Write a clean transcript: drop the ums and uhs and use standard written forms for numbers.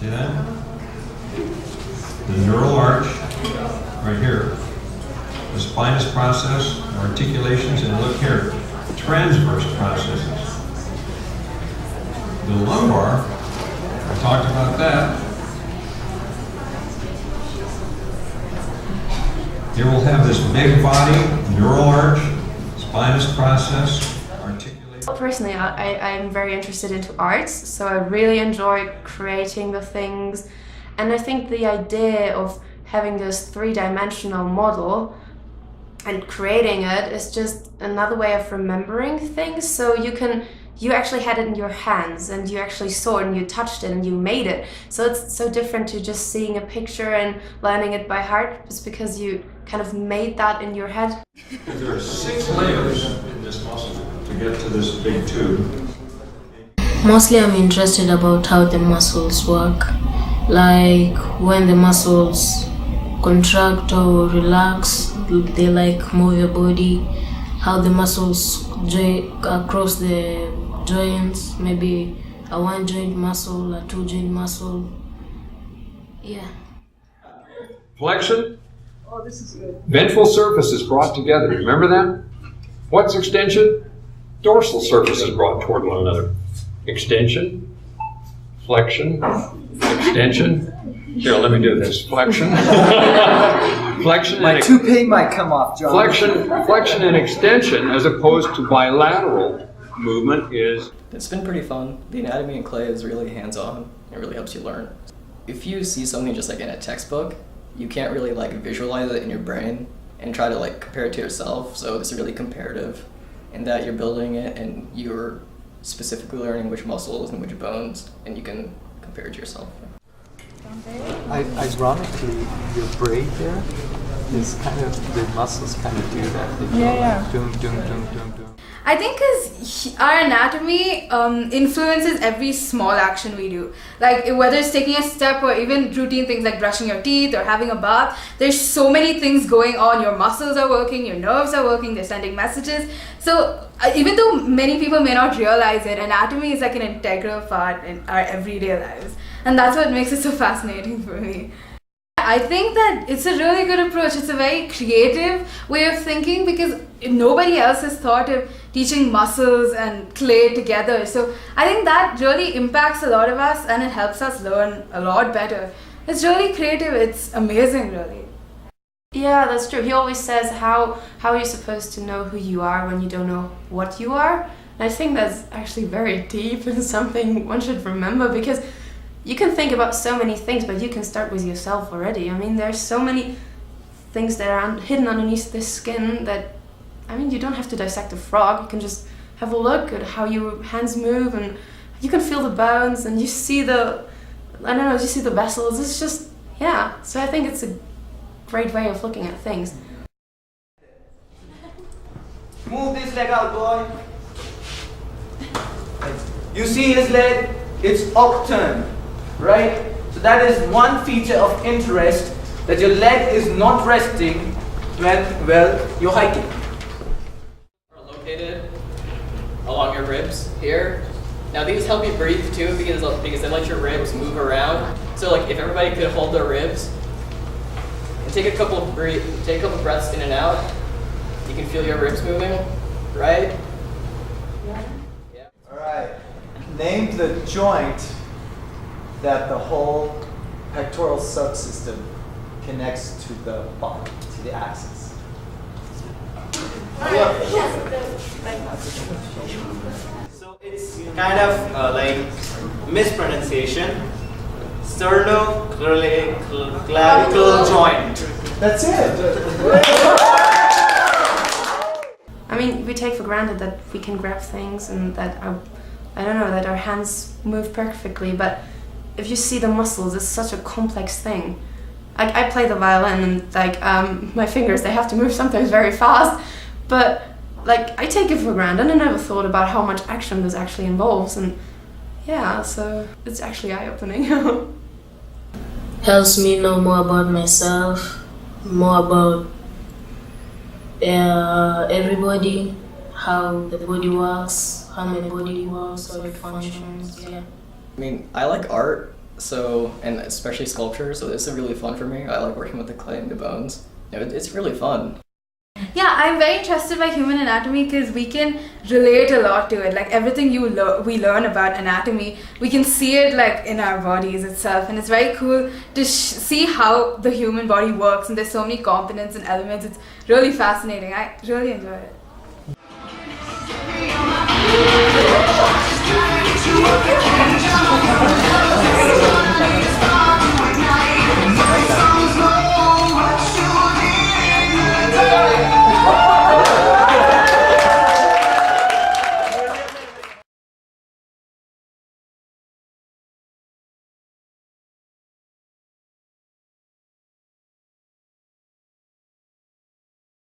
See that? The neural arch, right here. The spinous process, articulations, and look here, transverse processes. The lumbar, I talked about that. Here we'll have this big body, neural arch, spinous process, articulation. Personally, I'm very interested into arts, so I really enjoy creating the things. And I think the idea of having this three-dimensional model and creating it is just another way of remembering things. So you actually had it in your hands and you actually saw it and you touched it and you made it. So it's so different to just seeing a picture and learning it by heart, just because you kind of made that in your head. There are 6 layers in this muscle to get to this big tube. Mostly I'm interested about how the muscles work, like when the muscles contract or relax, they like move your body, how the muscles across the joints, maybe a one joint muscle, a two joint muscle. Yeah. Flexion. Oh, this is good. Ventral surface is brought together. Remember that? What's extension? Dorsal surface is brought toward one another. Extension, flexion, extension. Here, let me do this. Flexion. Flexion. My toupee might come off, John. Flexion and extension, as opposed to bilateral movement, is. It's been pretty fun. The anatomy in clay is really hands-on. It really helps you learn. If you see something just like in a textbook, you can't really like visualize it in your brain and try to like compare it to yourself. So it's really comparative in that you're building it and you're specifically learning which muscles and which bones, and you can compare it to yourself. Ironically, your braid there is kind of, the muscles kind of do that. They go Yeah. like doom, doom, doom, doom, doom. I think because our anatomy influences every small action we do. Like whether it's taking a step or even routine things like brushing your teeth or having a bath, there's so many things going on. Your muscles are working, your nerves are working, they're sending messages. So even though many people may not realize it, anatomy is like an integral part in our everyday lives. And that's what makes it so fascinating for me. I think that it's a really good approach. It's a very creative way of thinking because nobody else has thought of teaching muscles and clay together. So I think that really impacts a lot of us and it helps us learn a lot better. It's really creative. It's amazing, really. Yeah, that's true. He always says how are you supposed to know who you are when you don't know what you are? And I think that's actually very deep and something one should remember, because you can think about so many things, but you can start with yourself already. I mean, there's so many things that are hidden underneath this skin that, I mean, you don't have to dissect a frog. You can just have a look at how your hands move, and you can feel the bones, and you see the, I don't know, you see the vessels. It's just, yeah. So I think it's a great way of looking at things. Move this leg out, boy. You see his leg? It's upturned. Right? So that is one feature of interest, that your leg is not resting when, well, you're hiking. Are located along your ribs here. Now these help you breathe too because they let your ribs move around. So like if everybody could hold their ribs and take a couple breaths in and out, you can feel your ribs moving, right? Yeah. All right. Name the joint that the whole pectoral subsystem connects to the body, to the axis. So it's kind of like mispronunciation. Sternoclavicle joint. That's it. I mean, we take for granted that we can grab things and that that our hands move perfectly, but if you see the muscles, it's such a complex thing. I play the violin and my fingers, they have to move sometimes very fast, but I take it for granted and I never thought about how much action this actually involves, and yeah, so it's actually eye-opening. Helps me know more about myself, more about everybody, how the body works, how my body works, how it functions, yeah. I mean, I like art, So, and especially sculpture, so this is really fun for me. I like working with the clay and the bones. It's really fun. Yeah, I'm very interested by human anatomy because we can relate a lot to it. Like everything we learn about anatomy, we can see it like in our bodies itself, and it's very cool to see how the human body works. And there's so many components and elements. It's really fascinating. I really enjoy it.